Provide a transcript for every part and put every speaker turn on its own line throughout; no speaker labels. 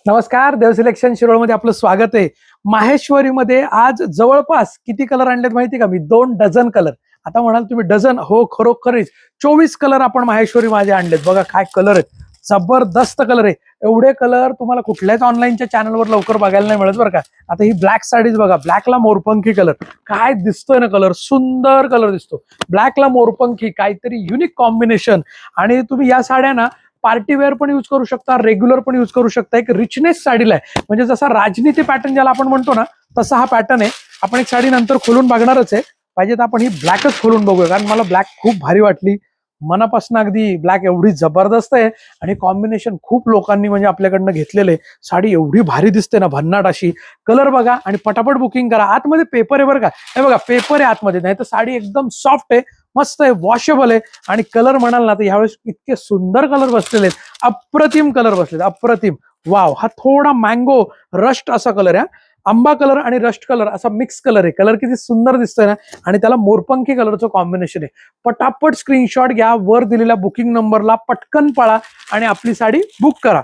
नमस्कार, देव सिलेक्शन शिरोळमध्ये आपलं स्वागत आहे. माहेश्वरीमध्ये आज जवळपास किती कलर आणलेत माहिती का? मी 2 डझन कलर. आता म्हणाल तुम्ही डझन, हो खरोखरीच 24 कलर आपण माहेश्वरी माझे आणलेत. बघा काय कलर आहेत, जबरदस्त कलर आहे. एवढे कलर तुम्हाला कुठल्याच ऑनलाईनच्या चॅनलवर लवकर बघायला नाही मिळत बरं का. आता ही ब्लॅक साडीज बघा, ब्लॅकला मोरपंखी कलर, काय दिसतोय ना कलर, सुंदर कलर दिसतो. ब्लॅकला मोरपंखी, काहीतरी युनिक कॉम्बिनेशन. आणि तुम्ही या साड्या ना पार्टी वेअर पण यूज करू शकता, रेग्युलर पण यूज करू शकता. एक रिचनेस साडीला आहे, म्हणजे जसा राजनीती पॅटर्न ज्याला आपण म्हणतो ना, तसा हा पॅटर्न आहे. आपण एक साडी नंतर खोलून बघणारच आहे. पाहिजे तर आपण ही ब्लॅकच खोलून बघूया, कारण मला ब्लॅक खूप भारी वाटली मनापासून. अगदी ब्लॅक एवढी जबरदस्त आहे आणि कॉम्बिनेशन खूप लोकांनी म्हणजे आपल्याकडनं घेतलेले. साडी एवढी भारी दिसते ना, भन्नाट अशी. कलर बघा आणि पटापट बुकिंग करा. आतमध्ये पेपर आहे बरं का, हे बघा पेपर आहे आतमध्ये, नाही तर साडी एकदम सॉफ्ट आहे, मस्त आहे, वॉशेबल आहे. आणि कलर म्हणाल ना तर ह्यावेळेस इतके सुंदर कलर बसलेले आहेत, अप्रतिम कलर बसलेत, अप्रतिम. वाव, हा थोडा मँगो रस्ट असा कलर आहे, आंबा कलर आणि रस्ट कलर असा मिक्स कलर आहे. कलर किती सुंदर दिसतोय ना, आणि त्याला मोरपंखी कलरचं कॉम्बिनेशन आहे. पटापट स्क्रीनशॉट घ्या, वर दिलेल्या बुकिंग नंबरला पटकन पळा आणि आपली साडी बुक करा.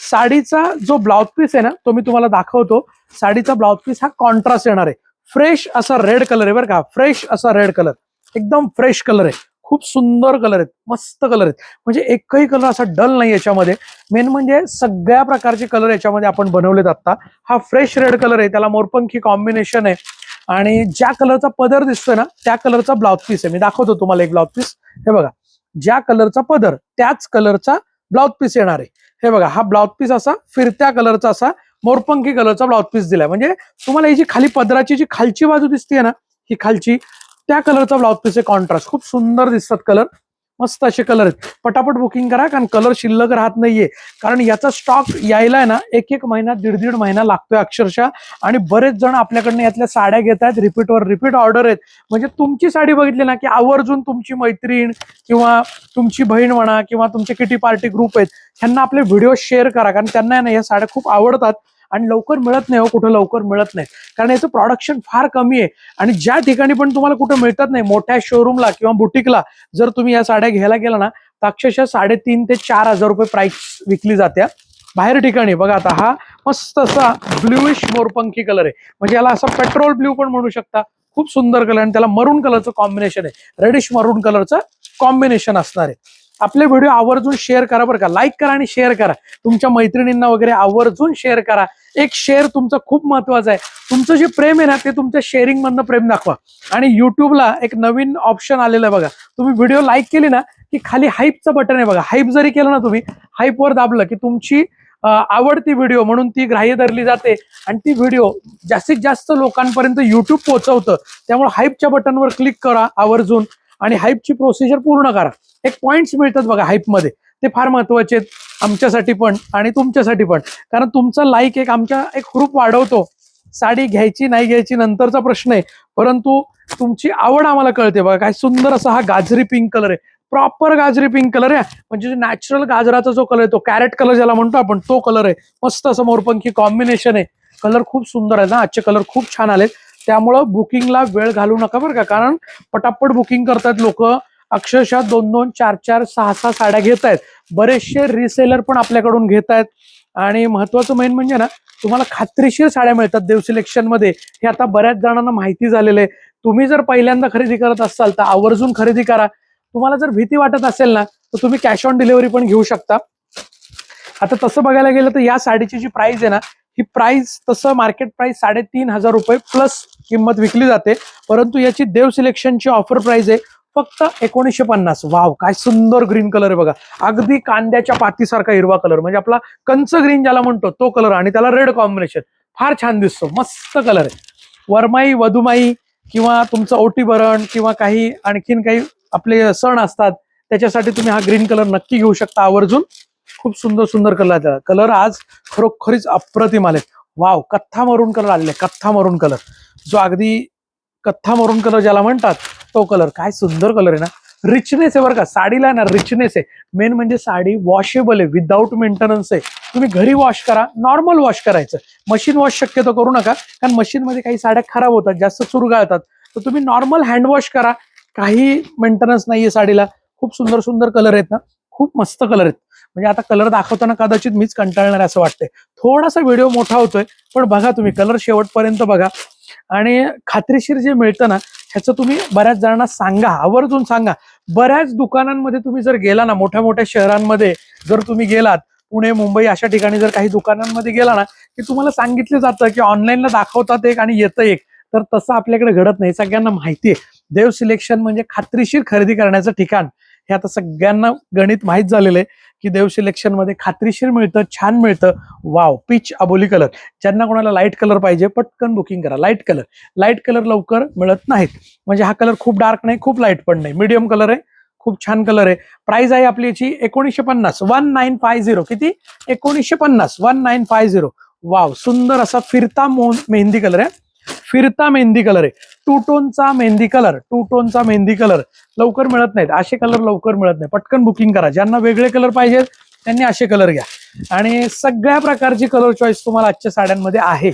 साडीचा जो ब्लाउज पीस आहे ना, तो मी तुम्हाला दाखवतो. साडीचा ब्लाउज पीस हा कॉन्ट्रास्ट येणार आहे. फ्रेश असा रेड कलर आहे बरं का, फ्रेश असा रेड कलर, एकदम फ्रेश कलर आहे. खूप सुंदर कलर आहेत, मस्त कलर आहेत, म्हणजे एकही कलर असा डल नाही याच्यामध्ये. मेन म्हणजे सगळ्या प्रकारचे कलर याच्यामध्ये आपण बनवलेत आता. हा फ्रेश रेड कलर आहे, त्याला मोरपंखी कॉम्बिनेशन आहे. आणि ज्या कलरचा पदर दिसतोय ना, त्या कलरचा ब्लाउज पीस आहे. मी दाखवतो तुम्हाला एक ब्लाउज पीस. हे बघा, ज्या कलरचा पदर त्याच कलरचा ब्लाउज पीस येणार आहे. हे बघा, हा ब्लाउज पीस असा फिरत्या कलरचा असा मोरपंखी कलरचा ब्लाउज पीस दिलाय. म्हणजे तुम्हाला ही जी खाली पदराची जी खालची बाजू दिसते ना, ही खालची, त्या कलरचा ब्लाउज पीस आहे. कॉन्ट्रास्ट खूप सुंदर दिसतात कलर, मस्त असे कलर आहेत. पटापट बुकिंग करा, कारण कलर शिल्लक राहत नाहीये. कारण याचा स्टॉक यायला आहे ना, एक महिना, दीड महिना लागतोय अक्षरशः. आणि बरेच जण आपल्याकडनं यातल्या साड्या घेत आहेत, रिपीटवर रिपीट ऑर्डर आहेत. म्हणजे तुमची साडी बघितली ना की आवर्जून तुमची मैत्रीण किंवा तुमची बहीण म्हणा किंवा तुमचे किटी पार्टी ग्रुप आहेत, ह्यांना आपले व्हिडिओ शेअर करा, कारण त्यांना ना या साड्या खूप आवडतात. आणि लवकर मिळत नाही हो, कुठं लवकर मिळत नाही, कारण याचं प्रोडक्शन फार कमी आहे. आणि ज्या ठिकाणी पण तुम्हाला कुठं मिळतात नाही, मोठ्या शोरूमला किंवा बुटीकला जर तुम्ही या साड्या घ्यायला गेला ना, तर अक्षरशः 3,500 ते 4,000 रुपये प्राइस विकली जाते बाहेर ठिकाणी. बघा, आता हा मस्त असा ब्ल्यूइश मोरपंखी कलर आहे, म्हणजे याला असा पेट्रोल ब्ल्यू पण म्हणू शकता. खूप सुंदर कलर, आणि त्याला मरून कलरचं कॉम्बिनेशन आहे, रेडिश मरून कलरचं कॉम्बिनेशन असणार आहे. आपले व्हिडिओ आवर्जून शेअर करा बरं का, लाईक करा आणि शेअर करा. तुमच्या मैत्रिणींना वगैरे आवर्जून शेअर करा. एक शेअर तुमचं खूप महत्वाचं आहे. तुमचं जे प्रेम आहे ना, ते तुमच्या शेअरिंग मधनं प्रेम दाखवा. आणि युट्यूबला एक नवीन ऑप्शन आलेलं आहे बघा, तुम्ही व्हिडिओ लाईक केली ना की खाली हाईपचं बटन आहे बघा. हाईप जरी केलं ना तुम्ही, हाईपवर दाबलं की तुमची आवडती व्हिडिओ म्हणून ती ग्राह्य धरली जाते, आणि ती व्हिडिओ जास्तीत जास्त लोकांपर्यंत युट्यूब पोहोचवतं. त्यामुळे हाईपच्या बटनवर क्लिक करा आवर्जून, आणि हाईपची प्रोसिजर पूर्ण करा. एक पॉइंट्स मिळतात बघा हाईपमध्ये, ते फार महत्वाचे आहेत आमच्यासाठी पण आणि तुमच्यासाठी पण. कारण तुमचा लाईक एक आमच्या एक ग्रुप वाढवतो. साडी घ्यायची नाही घ्यायची नंतरचा प्रश्न आहे, परंतु तुमची आवड आम्हाला कळते. बघा काय सुंदर असा हा गाजरी पिंक कलर आहे, प्रॉपर गाजरी पिंक कलर आहे. म्हणजे नॅचरल गाजराचा जो कलर आहे, तो कॅरेट कलर ज्याला म्हणतो आपण, तो कलर आहे. मस्त असं मोरपंखी कॉम्बिनेशन आहे. कलर खूप सुंदर आहे ना, आजचे कलर खूप छान आलेत. त्यामुळं बुकिंगला वेळ घालू नका बरं का, कारण पटापट बुकिंग करतात लोक. अक्षरशः 2-2, 4-4, 6-6 साड्या घेत आहेत. बरेचसे रिसेलर पण आपल्याकडून घेत आहेत. आणि महत्वाचं मेन म्हणजे ना, तुम्हाला खात्रीशीर साड्या मिळतात देव सिलेक्शन मध्ये, हे आता बऱ्याच जणांना माहिती झालेलं आहे. तुम्ही जर पहिल्यांदा खरेदी करत असाल तर आवर्जून खरेदी करा. तुम्हाला जर भीती वाटत असेल ना, तर तुम्ही कॅश ऑन डिलिव्हरी पण घेऊ शकता. आता तसं बघायला गेलं तर या साडीची जी प्राइस आहे ना, ही प्राइस तसं मार्केट प्राइस 3,500 रुपये प्लस किंमत विकली जाते. परंतु याची देव सिलेक्शनची ऑफर प्राइस आहे फक्त 1950. वाव, काय सुंदर ग्रीन कलर आहे बघा, अगदी कांद्याच्या पातीसारखा हिरवा कलर, म्हणजे आपला कंच ग्रीन ज्याला म्हणतो तो कलर, आणि त्याला रेड कॉम्बिनेशन फार छान दिसतो. मस्त कलर आहे. वरमाई, वधुमाई किंवा तुमचं ओटी भरण किंवा काही आणखीन काही आपले सण असतात, त्याच्यासाठी तुम्ही हा ग्रीन कलर नक्की घेऊ शकता आवर्जून. खूप सुंदर सुंदर कलर कलर आज खरोखरीच अप्रतिम आले. वाव, कथ्था मरून कलर आलेले, कथ्था मरून कलर, जो अगदी कथ्था मरून कलर ज्याला म्हणतात तो कलर. काय सुंदर कलर आहे ना, रिचनेस आहे बरं का साडीला ना, रिचनेस आहे. मेन म्हणजे साडी वॉशेबल आहे, विदाऊट मेंटेनन्स आहे. तुम्ही घरी वॉश करा, नॉर्मल वॉश करायचं, मशीन वॉश शक्यतो करू नका, कारण मशीन मध्ये काही साड्या खराब होतात, जास्त चुरगाळतात. तर तुम्ही नॉर्मल हँड वॉश करा, काही मेंटेनन्स नाहीये साडीला. खूप सुंदर सुंदर कलर आहेत ना, खूप मस्त कलर आहेत. म्हणजे आता कलर दाखवताना कदाचित मीच कंटाळणार असं वाटतंय. थोडासा व्हिडिओ मोठा होतोय, पण बघा तुम्ही कलर शेवटपर्यंत बघा. आणि खात्रीशीर जे मिळतं ना ह्याचं तुम्ही बऱ्याच जणांना सांगा, आवर्जून सांगा. बऱ्याच दुकानांमध्ये तुम्ही जर गेला ना, मोठ्या मोठ्या शहरांमध्ये जर तुम्ही गेलात, पुणे मुंबई अशा ठिकाणी जर काही दुकानांमध्ये गेला ना, की तुम्हाला सांगितलं जातं की ऑनलाईनला दाखवतात एक आणि येतं एक. तर तसं आपल्याकडे घडत नाही, सगळ्यांना माहिती आहे. देव सिलेक्शन म्हणजे खात्रीशीर खरेदी करण्याचं ठिकाण. हे आता सगळ्यांना गणित माहीत झालेलं आहे की देव सिलेक्शन मध्ये खात्रीशीर मिळतं, छान मिळतं. वाव, पीच अबोली कलर. ज्यांना कोणाला लाईट कलर पाहिजे पटकन बुकिंग करा. लाईट कलर लवकर मिळत नाहीत. म्हणजे हा कलर खूप डार्क नाही, खूप लाईट पण नाही, मीडियम कलर आहे. खूप छान कलर आहे. प्राइस आहे आपली याची 1950, 1950. किती? 1950, 1950. वाव, सुंदर असा फिरता मेहंदी कलर आहे. फिरता मेहंदी कलर आहे. टू टोनचा मेहंदी कलर. लवकर मिळत नाहीत असे कलर, लवकर मिळत नाही. पटकन बुकिंग करा. ज्यांना वेगळे कलर पाहिजेत त्यांनी असे कलर घ्या. आणि सगळ्या प्रकारची कलर चॉईस तुम्हाला आजच्या साड्यांमध्ये आहे.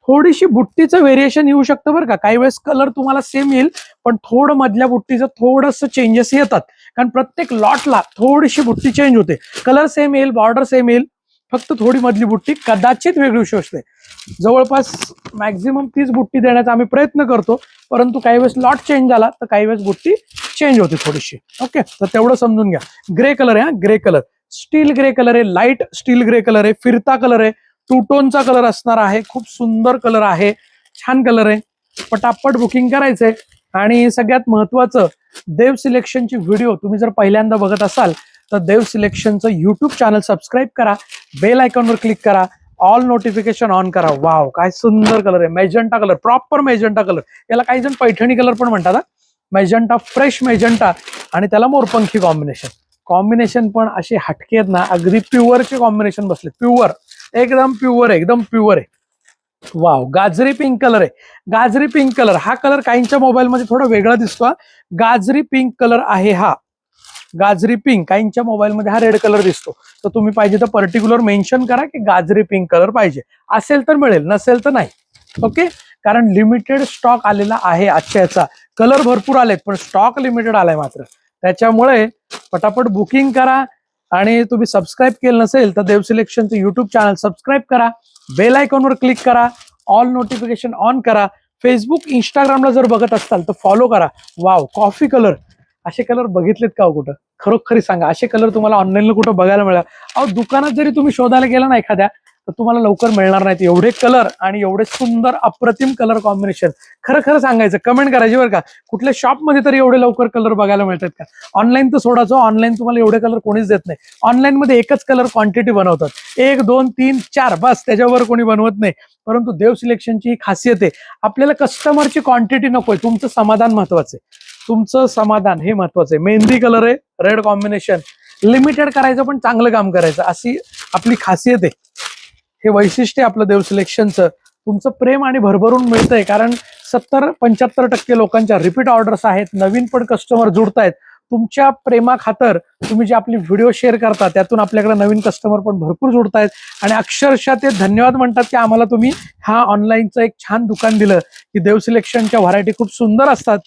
थोडीशी बुट्टीचं व्हेरिएशन येऊ शकतं बरं का. काही वेळेस कलर तुम्हाला सेम येईल, पण थोडं मधल्या बुट्टीचं थोडंसं चेंजेस येतात. कारण प्रत्येक लॉटला थोडीशी बुट्टी चेंज होते. कलर सेम येईल, बॉर्डर सेम येईल, फक्त थोडी मधली बुट्टी कदाचित वेगळी होऊ शकते. जवळपास मॅक्झिमम 30 बुट्टी देण्याचा आम्ही प्रयत्न करतो, परंतु काही वेळेस लॉट चेंज झाला तर काही वेळेस बुट्टी चेंज होते थोडीशी. ओके, तर तेवढं समजून घ्या. ग्रे कलर आहे, grey colour, steel grey colour आहे, लाईट स्टील ग्रे कलर आहे, फिरता कलर आहे, टू टोनचा कलर असणार आहे. खूप सुंदर कलर आहे, छान कलर आहे. पटापट बुकिंग करायचंय. आणि सगळ्यात महत्वाचं, देव सिलेक्शनची व्हिडिओ तुम्ही जर पहिल्यांदा बघत असाल तर देव सिलेक्शनचं युट्यूब चॅनल सबस्क्राईब करा, बेल आयकॉनवर क्लिक करा, ऑल नोटिफिकेशन ऑन करा. वाव, काय सुंदर कलर आहे. मेजंटा कलर, प्रॉपर मेजंटा कलर. याला काही जण पैठणी कलर पण म्हणतात. मेजंटा, फ्रेश मेजंटा, आणि त्याला मोरपंखी कॉम्बिनेशन पण असे हटके आहेत ना, अगदी प्युअरचे कॉम्बिनेशन बसले. प्युअर, एकदम प्युअर आहे. वाव, गाजरी पिंक कलर आहे. गाजरी पिंक कलर, हा कलर काहींच्या मोबाईलमध्ये थोडा वेगळा दिसतो. गाजरी पिंक कलर आहे हा. गाजरी पिंक, काहींच्या मोबाईलमध्ये हा रेड कलर दिसतो. तर तुम्ही पाहिजे तर पर्टिक्युलर मेन्शन करा की गाजरी पिंक कलर पाहिजे. असेल तर मिळेल, नसेल तर नाही. ओके, कारण लिमिटेड स्टॉक आलेला आहे आजच्या याचा. कलर भरपूर आलेत पण स्टॉक लिमिटेड आलाय मात्र. त्याच्यामुळे पटापट बुकिंग करा. आणि तुम्ही सबस्क्राईब केलं नसेल तर देव सिलेक्शनचं युट्यूब चॅनल सबस्क्राईब करा, बेल आयकॉनवर क्लिक करा, ऑल नोटिफिकेशन ऑन करा. फेसबुक, इंस्टाग्रामला जर बघत असताल तर फॉलो करा. Wow, coffee colour. असे कलर बघितलेत का कुठं? खरोखरी सांगा, असे कलर तुम्हाला ऑनलाईनला कुठं बघायला मिळाल? अहो, दुकानात जरी तुम्ही शोधायला गेला ना एखाद्या, तर तुम्हाला लवकर मिळणार नाहीत एवढे कलर आणि एवढे सुंदर अप्रतिम कलर कॉम्बिनेशन. खरं सांगायचं, कमेंट करायची बरं का. कुठल्या शॉपमध्ये तरी एवढे लवकर कलर बघायला मिळतात का? ऑनलाईन तर सोडायचो, ऑनलाईन तुम्हाला एवढे कलर कोणीच देत नाही. ऑनलाईन मध्ये एकच कलर क्वांटिटी बनवतात, 1 2 3 4, बस, त्याच्यावर कोणी बनवत नाही. परंतु देव सिलेक्शनची ही खासियत आहे, आपल्याला कस्टमरची क्वांटिटी नकोय, तुमचं समाधान महत्वाचं आहे. तुमचं समाधान हे महत्वाचं आहे. मेहंदी कलर आहे, रेड कॉम्बिनेशन. लिमिटेड करायचं पण चांगलं काम करायचं, अशी आपली खासियत आहे. हे वैशिष्ट्य आपलं देव सिलेक्शनचं. तुमचं प्रेम आणि भरभरून मिळतंय, कारण 70-75% लोकांच्या रिपीट ऑर्डर्स आहेत. नवीन पण कस्टमर जुडतायत. तुमच्या प्रेमा खातर तुम्ही जे आपली व्हिडिओ शेअर करता त्यातून आपल्याकडे नवीन कस्टमर पण भरपूर जुडतायत. आणि अक्षरशः ते धन्यवाद म्हणतात की आम्हाला तुम्ही हा ऑनलाईनचं एक छान दुकान दिलं, की देव सिलेक्शनच्या व्हरायटी खूप सुंदर असतात.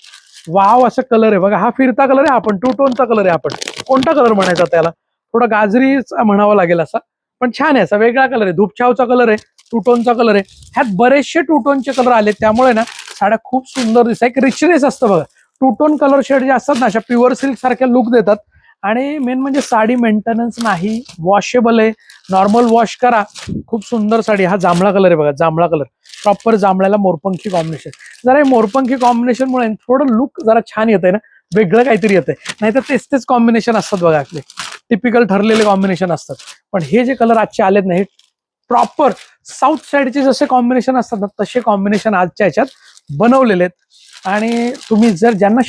वाव, असं कलर आहे बघा. हा फिरता कलर आहे, आपण टू टोनचा कलर आहे. आपण कोणता कलर म्हणायचा त्याला? थोडा गाजरीच म्हणावा लागेल असा, पण छान आहे. असा वेगळा कलर आहे, धूपछावचा कलर आहे, टू टोनचा कलर आहे. ह्यात बरेचसे टू टोनचे कलर आले, त्यामुळे ना साड्या खूप सुंदर दिसतात. एक रिचनेस असतं बघा. टू टोन कलर शेड जे असतात ना, अशा प्युअर सिल्क सारख्या लुक देतात. आणि मेन म्हणजे साडी मेंटेनन्स नाही, वॉशेबल आहे, नॉर्मल वॉश करा. खूप सुंदर साडी. हा जांभळा कलर आहे बघा, जांभळा कलर, प्रॉपर जांभळ्याला मोरपंखी कॉम्बिनेशन. जरा हे मोरपंखी कॉम्बिनेशन मुळे थोडं लुक जरा छान येतंय ना, वेगळं काहीतरी येतंय. नाहीतर तेच कॉम्बिनेशन असतात बघा, आपले टिपिकल ठरलेले कॉम्बिनेशन असतात. पण हे जे कलर आजचे आलेत ना, हे प्रॉपर साऊथ साईडचे जसे कॉम्बिनेशन असतात ना, तसे कॉम्बिनेशन आजच्या ह्याच्यात बनवलेले आहेत. आणि तुम्ही जर ज्यांना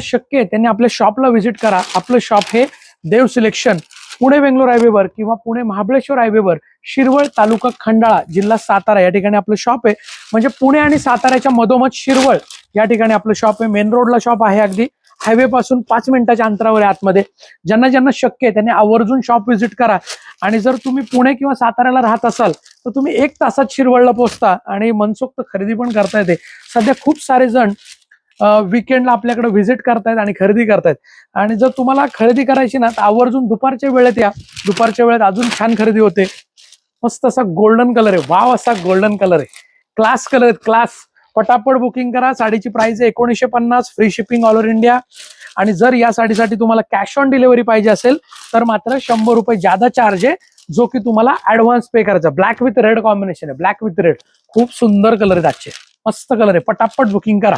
शक्य आहे त्यांनी आपल्या शॉपला व्हिजिट करा. आपलं शॉप हे देव सिलेक्शन, पुणे बेंगलोर हायवेवर किंवा पुणे महाबळेश्वर हायवेवर, शिरवळ, तालुका खंडाळा, जिल्हा सातारा या ठिकाणी आपलं शॉप आहे. म्हणजे पुणे आणि साताऱ्याच्या मधोमध शिरवळ या ठिकाणी आपलं शॉप आहे. मेन रोडला शॉप आहे, अगदी हायवे पासून 5 मिनिटाच्या अंतरावर आहे आतमध्ये. ज्यांना शक्य आहे त्यांनी आवर्जून शॉप व्हिजिट करा. आणि जर तुम्ही पुणे किंवा साताऱ्याला राहत असाल तर तुम्ही 1 तासात शिरवळला पोहोचता आणि मनसोक्त खरेदी पण करता येते. सध्या खूप सारे जण विकेंडला आपल्याकडे व्हिजिट करतायत आणि खरेदी करतायत. आणि जर तुम्हाला खरेदी करायची ना तर आवर्जून दुपारच्या वेळेत या. दुपारच्या वेळेत अजून छान खरेदी होते. मस्त असा गोल्डन कलर आहे, वाव असा गोल्डन कलर आहे, क्लास कलर आहे, क्लास. पटापट बुकिंग करा. साडीची प्राइस आहे 1950, free shipping all over India. आणि जर या साडीसाठी तुम्हाला कॅश ऑन डिलिव्हरी पाहिजे असेल तर मात्र 100 रुपये जादा चार्ज आहे, जो की तुम्हाला ऍडव्हान्स पे करायचा. ब्लॅक विथ रेड कॉम्बिनेशन आहे, ब्लॅक विथ रेड. खूप सुंदर कलर आहेत आजचे, मस्त कलर आहे. पटापट बुकिंग करा.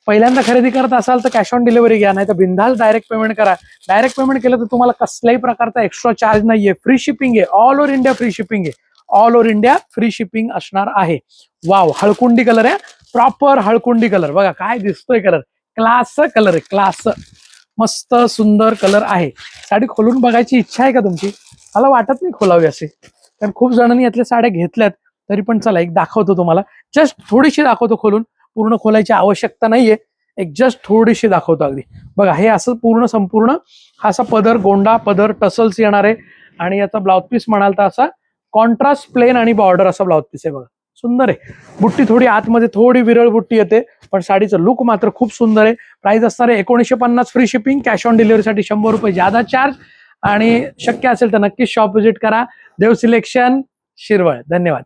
पहिल्यांदा खरेदी करत असाल तर कॅश ऑन डिलिव्हरी घ्या, नाही तर बिंदास डायरेक्ट पेमेंट करा. डायरेक्ट पेमेंट केलं तर तुम्हाला कसल्याही प्रकारचा एक्स्ट्रा चार्ज नाहीये. फ्री शिपिंग आहे, all over India free shipping आहे, all over India free shipping असणार आहे. वाव, हळकुंडी कलर आहे, प्रॉपर हळकुंडी कलर. बघा काय दिसतोय कलर, क्लास कलर आहे, क्लास. मस्त सुंदर कलर आहे. साडी खोलून बघायची इच्छा आहे का तुमची? मला वाटत नाही खोलावी असे, कारण खूप जणांनी यातल्या साड्या घेतल्यात. तरी पण चला एक दाखवतो तुम्हाला, जस्ट थोडीशी दाखवतो खोलून. पूर्ण खोलायची आवश्यकता नाहीये, एक जस्ट थोडीशी दाखवतो अगदी. बघा हे असं पूर्ण संपूर्ण हा असा पदर, गोंडा पदर, टसल्स येणार आहे. आणि याचा ब्लाउज पीस म्हणाल तर असा कॉन्ट्रास्ट प्लेन आणि बॉर्डर असा ब्लाउज पीस आहे. बघा सुंदर आहे. बुट्टी थोडी आतमध्ये थोडी विरळ बुट्टी येते, पण साडीचं लुक मात्र खूप सुंदर आहे. प्राइस असणार आहे 1950 फ्री शिपिंग, कॅश ऑन डिलिव्हरीसाठी 100 रुपये जादा चार्ज. आणि शक्य असेल तर नक्कीच शॉप व्हिजिट करा. देव सिलेक्शन, शिरवळ. धन्यवाद.